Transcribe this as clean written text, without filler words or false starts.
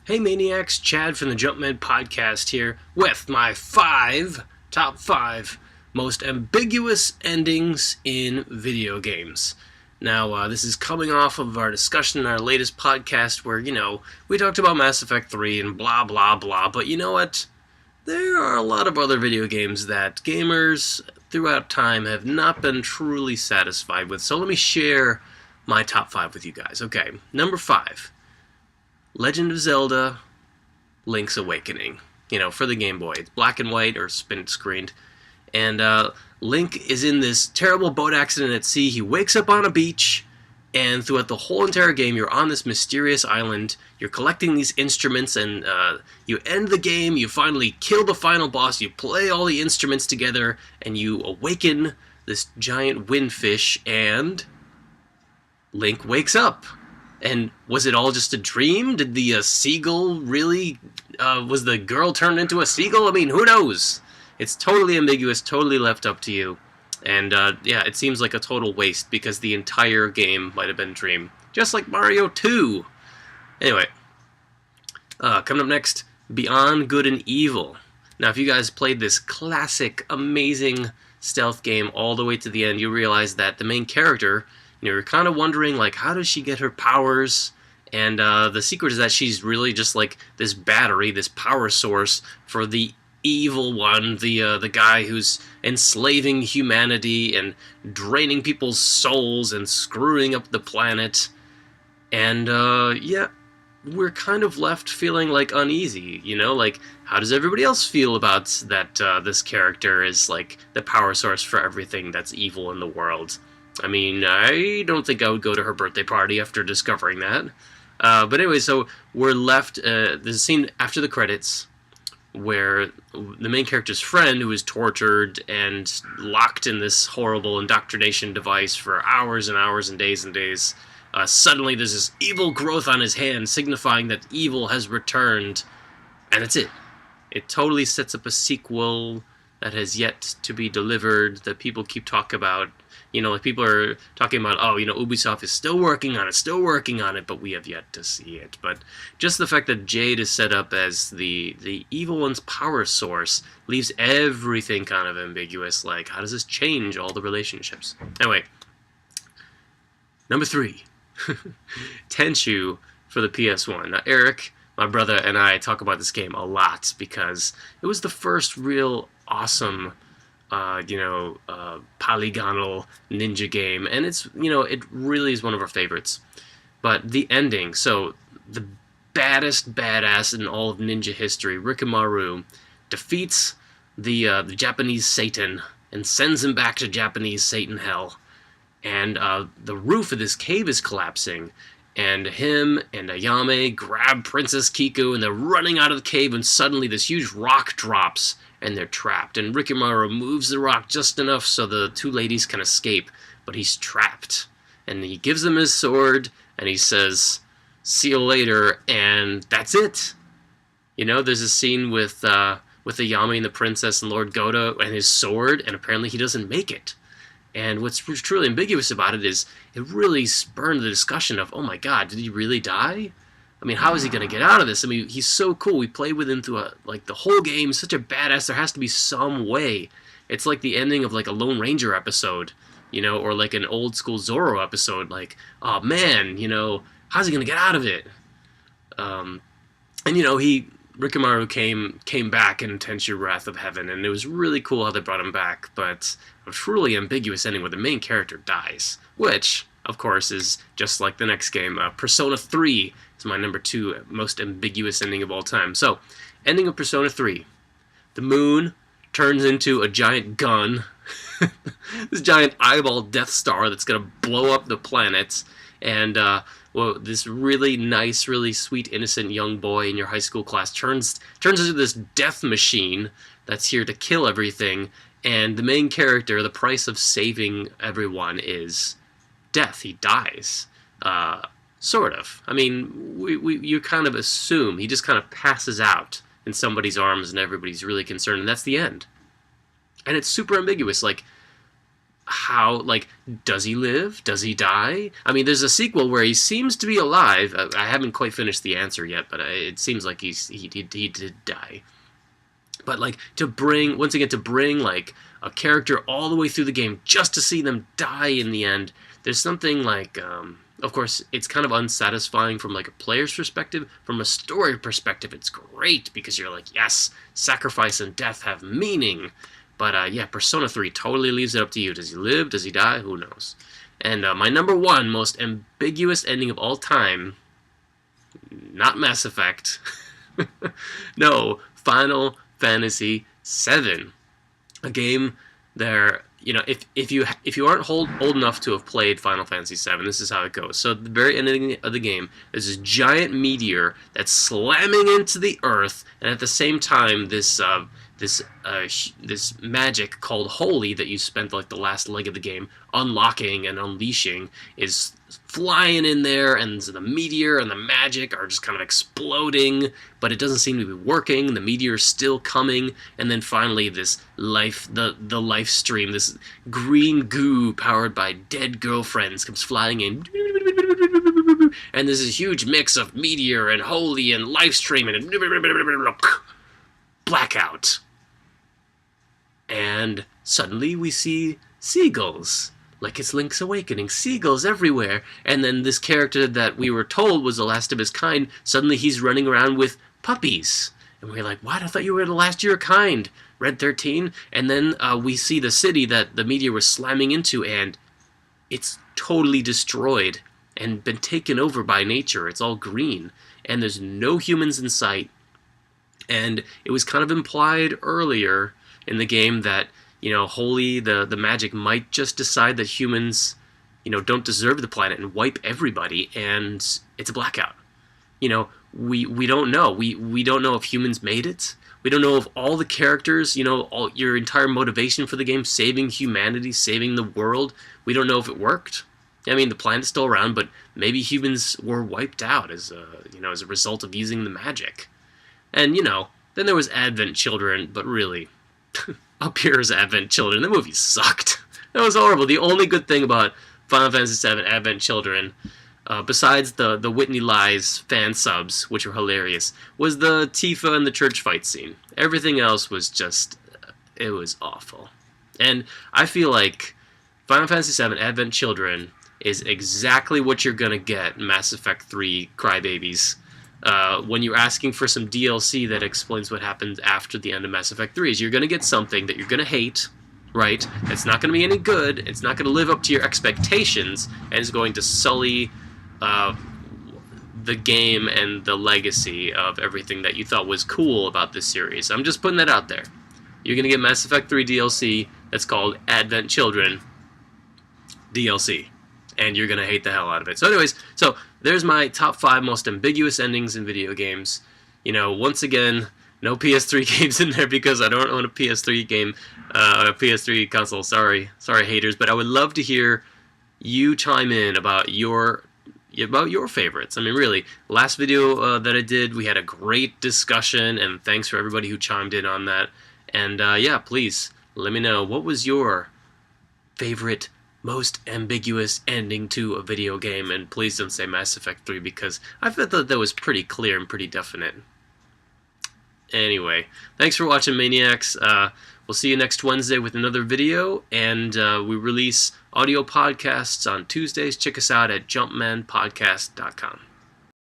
Hey Maniacs, Chad from the Jumpmen podcast here with my top five most ambiguous endings in video games. Now, this is coming off of our discussion in our latest podcast where, we talked about Mass Effect 3 and blah blah blah, but you know what? There are a lot of other video games that gamers throughout time have not been truly satisfied with, so let me share my top five with you guys. Okay, number five. Legend of Zelda Link's Awakening, for the Game Boy. It's black and white or spin-screened. And Link is in this terrible boat accident at sea. He wakes up on a beach, and throughout the whole entire game, you're on this mysterious island. You're collecting these instruments, and you end the game. You finally kill the final boss. You play all the instruments together, and you awaken this giant windfish, and Link wakes up. And was it all just a dream? Did the seagull really... was the girl turned into a seagull? I mean, who knows? It's totally ambiguous, totally left up to you. And, yeah, it seems like a total waste because the entire game might have been a dream. Just like Mario 2! Anyway, coming up next, Beyond Good and Evil. Now, if you guys played this classic, amazing stealth game all the way to the end, you realize that the main character... you're kind of wondering, like, how does she get her powers? And the secret is that she's really just like this battery, this power source for the evil one, the guy who's enslaving humanity and draining people's souls and screwing up the planet. And yeah, we're kind of left feeling like uneasy, like how does everybody else feel about that? This character is like the power source for everything that's evil in the world. I mean, I don't think I would go to her birthday party after discovering that. But anyway, so we're left... there's a scene after the credits where the main character's friend, who is tortured and locked in this horrible indoctrination device for hours and hours and days, suddenly there's this evil growth on his hand, signifying that evil has returned. And that's it. It totally sets up a sequel that has yet to be delivered, that people keep talking about. Like people are talking about, Ubisoft is still working on it, but we have yet to see it. But just the fact that Jade is set up as the evil one's power source leaves everything kind of ambiguous. Like, how does this change all the relationships? Anyway, number three, Tenchu for the PS1. Now, Eric, my brother, and I talk about this game a lot because it was the first real awesome polygonal ninja game, and it's, it really is one of our favorites. But the ending, so the baddest badass in all of ninja history, Rikimaru, defeats the Japanese Satan and sends him back to Japanese Satan hell. And the roof of this cave is collapsing, and him and Ayame grab Princess Kiku, and they're running out of the cave, and suddenly this huge rock drops, and they're trapped. And Rikimaru moves the rock just enough so the two ladies can escape, but he's trapped. And he gives them his sword, and he says, "See you later," and that's it. There's a scene with Ayame and the princess and Lord Goda and his sword, and apparently he doesn't make it. And what's truly ambiguous about it is it really spurned the discussion of, oh my god, did he really die? I mean, how is he going to get out of this? I mean, he's so cool. We played with him through the whole game. Such a badass. There has to be some way. It's like the ending of like a Lone Ranger episode, or like an old school Zorro episode. Like, oh man, how's he going to get out of it? And Rikimaru came back in Tenchu Wrath of Heaven, and it was really cool how they brought him back. But a truly ambiguous ending where the main character dies, which, of course, is just like the next game. Persona 3 is my number 2 most ambiguous ending of all time. So, ending of Persona 3. The moon turns into a giant gun. This giant eyeball Death Star that's going to blow up the planet. And, this really nice, really sweet, innocent young boy in your high school class turns into this death machine that's here to kill everything. And the main character, the price of saving everyone is death. He dies. Sort of. I mean, you kind of assume he just kind of passes out in somebody's arms and everybody's really concerned, and that's the end. And it's super ambiguous. Like, how, like, does he live? Does he die? I mean, there's a sequel where he seems to be alive. I haven't quite finished the answer yet, but it seems like he did die. But, like, to bring like a character all the way through the game just to see them die in the end, there's something like, of course, it's kind of unsatisfying from like a player's perspective. From a story perspective, it's great because you're like, yes, sacrifice and death have meaning. But yeah, Persona 3 totally leaves it up to you. Does he live? Does he die? Who knows? And my number one most ambiguous ending of all time, not Mass Effect, no, Final Fantasy VII, a game there. You know, if you aren't old enough to have played Final Fantasy VII, this is how it goes. So at the very end of the game, there's this giant meteor that's slamming into the Earth, and at the same time, this magic called Holy that you spent like the last leg of the game unlocking and unleashing is flying in there, and the meteor and the magic are just kind of exploding, but it doesn't seem to be working. The meteor is still coming, and then finally this the life stream, this green goo powered by dead girlfriends comes flying in, and there's this huge mix of meteor and Holy and life stream and blackout. And suddenly we see seagulls. Like it's Link's Awakening. Seagulls everywhere. And then this character that we were told was the last of his kind, suddenly he's running around with puppies. And we're like, what? I thought you were the last of your kind. Red 13. And then we see the city that the meteor was slamming into, and it's totally destroyed and been taken over by nature. It's all green. And there's no humans in sight. And it was kind of implied earlier in the game that, you know, Holy, the magic might just decide that humans, you know, don't deserve the planet and wipe everybody, and it's a blackout. You know, we don't know. We don't know if humans made it. We don't know if all the characters, you know, all your entire motivation for the game, saving humanity, saving the world, we don't know if it worked. I mean, the planet's still around, but maybe humans were wiped out as a result of using the magic. And, you know, then there was Advent Children, but really, up here is Advent Children. The movie sucked. That was horrible. The only good thing about Final Fantasy VII Advent Children, besides the Whitney Lies fan subs, which were hilarious, was the Tifa and the church fight scene. Everything else was just, it was awful. And I feel like Final Fantasy VII Advent Children is exactly what you're going to get in Mass Effect 3 Crybabies. When you're asking for some DLC that explains what happens after the end of Mass Effect 3, is you're going to get something that you're going to hate, right? It's not going to be any good, it's not going to live up to your expectations, and it's going to sully the game and the legacy of everything that you thought was cool about this series. I'm just putting that out there. You're going to get Mass Effect 3 DLC that's called Advent Children DLC, and you're going to hate the hell out of it. So anyways, there's my top 5 most ambiguous endings in video games. You know, once again, no PS3 games in there because I don't own a PS3 game, a PS3 console. Sorry haters, but I would love to hear you chime in about your favorites. I mean, really, last video that I did, we had a great discussion, and thanks for everybody who chimed in on that. And yeah, please let me know, what was your favorite, most ambiguous ending to a video game? And please don't say Mass Effect 3, because I thought that was pretty clear and pretty definite. Anyway, thanks for watching, Maniacs. We'll see you next Wednesday with another video, and we release audio podcasts on Tuesdays. Check us out at jumpmenpodcast.com.